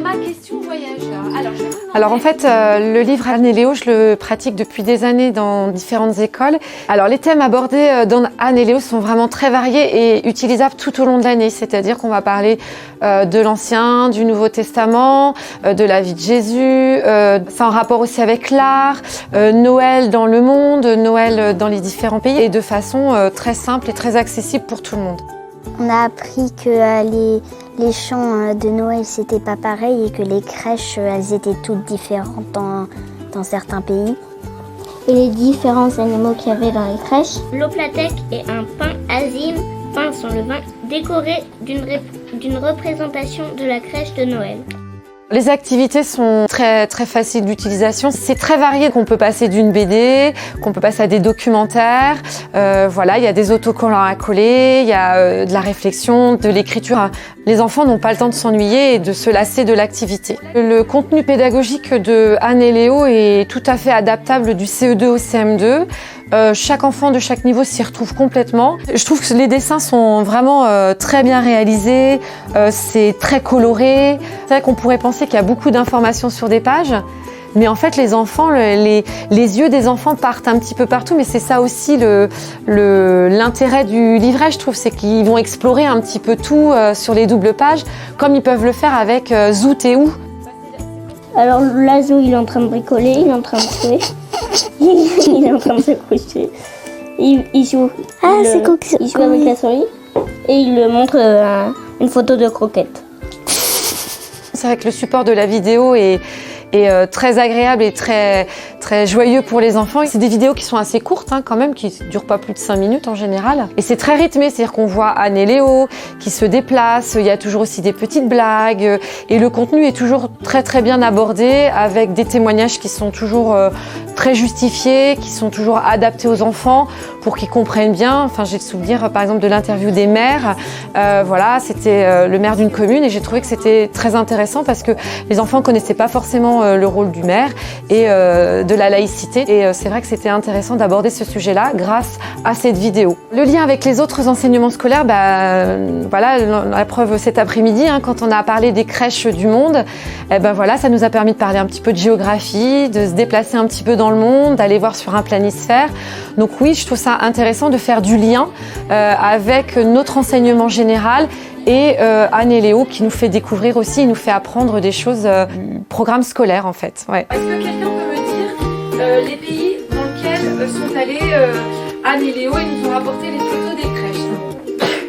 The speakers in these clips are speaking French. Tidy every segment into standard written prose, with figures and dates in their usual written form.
Ma question voyage. Alors en fait, le livre Anne et Léo, je le pratique depuis des années dans différentes écoles. Alors les thèmes abordés dans Anne et Léo sont vraiment très variés et utilisables tout au long de l'année. C'est-à-dire qu'on va parler de l'Ancien, du Nouveau Testament, de la vie de Jésus. C'est en rapport aussi avec l'art, Noël dans le monde, Noël dans les différents pays et de façon très simple et très accessible pour tout le monde. On a appris que les chants de Noël, c'était pas pareil et que les crèches, elles étaient toutes différentes dans certains pays. Et les différents animaux qu'il y avait dans les crèches. L'Oplatek est un pain azime peint sur le vin décoré d'une représentation de la crèche de Noël. Les activités sont très faciles d'utilisation. C'est très varié, qu'on peut passer d'une BD, qu'on peut passer à des documentaires. Voilà, il y a des autocollants à coller, il y a de la réflexion, de l'écriture. Les enfants n'ont pas le temps de s'ennuyer et de se lasser de l'activité. Le contenu pédagogique de Anne et Léo est tout à fait adaptable du CE2 au CM2. Chaque enfant de chaque niveau s'y retrouve complètement. Je trouve que les dessins sont vraiment très bien réalisés, c'est très coloré. C'est vrai qu'on pourrait penser qu'il y a beaucoup d'informations sur des pages, mais en fait les enfants, les yeux des enfants partent un petit peu partout, mais c'est ça aussi l'intérêt du livret, je trouve, c'est qu'ils vont explorer un petit peu tout sur les doubles pages, comme ils peuvent le faire avec Zoot et Ou. Alors là, Zou, il est en train de bricoler, il est en train de jouer. Il est en train de se coucher. Il joue. Il joue avec la souris et il lui montre une photo de croquette. C'est vrai que le support de la vidéo est très agréable et très joyeux pour les enfants. C'est des vidéos qui sont assez courtes quand même, qui ne durent pas plus de 5 minutes en général. Et c'est très rythmé, c'est-à-dire qu'on voit Anne et Léo qui se déplacent, il y a toujours aussi des petites blagues et le contenu est toujours très bien abordé avec des témoignages qui sont toujours très justifiés, qui sont toujours adaptés aux enfants pour qu'ils comprennent bien. Enfin, j'ai le souvenir par exemple de l'interview des maires. Voilà, c'était le maire d'une commune et j'ai trouvé que c'était très intéressant parce que les enfants ne connaissaient pas forcément le rôle du maire et de la laïcité. Et c'est vrai que c'était intéressant d'aborder ce sujet-là grâce à cette vidéo. Le lien avec les autres enseignements scolaires, voilà, la preuve cet après-midi, quand on a parlé des crèches du monde, voilà, ça nous a permis de parler un petit peu de géographie, de se déplacer un petit peu dans le monde, d'aller voir sur un planisphère. Donc oui, je trouve ça intéressant de faire du lien avec notre enseignement général et Anne et Léo qui nous fait découvrir aussi, il nous fait apprendre des choses du programme scolaire en fait. Ouais. Est-ce que quelqu'un peut me dire les pays dans lesquels sont allés Anne et Léo et nous ont rapporté les photos des crèches?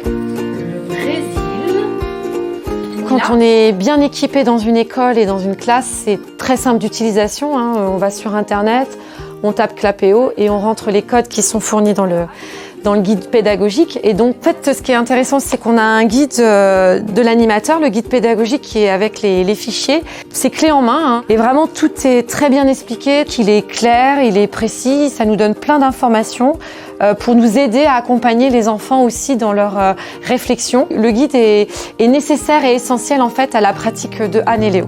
Le Brésil. Quand on est bien équipé dans une école et dans une classe, c'est très simple d'utilisation. On va sur Internet, on tape Clapeo et on rentre les codes qui sont fournis dans le guide pédagogique. Et donc, en fait, ce qui est intéressant, c'est qu'on a un guide de l'animateur, le guide pédagogique qui est avec les fichiers. C'est clé en main, et vraiment tout est très bien expliqué, qu'il est clair, il est précis, ça nous donne plein d'informations pour nous aider à accompagner les enfants aussi dans leur réflexion. Le guide est nécessaire et essentiel en fait à la pratique de Anne et Léo.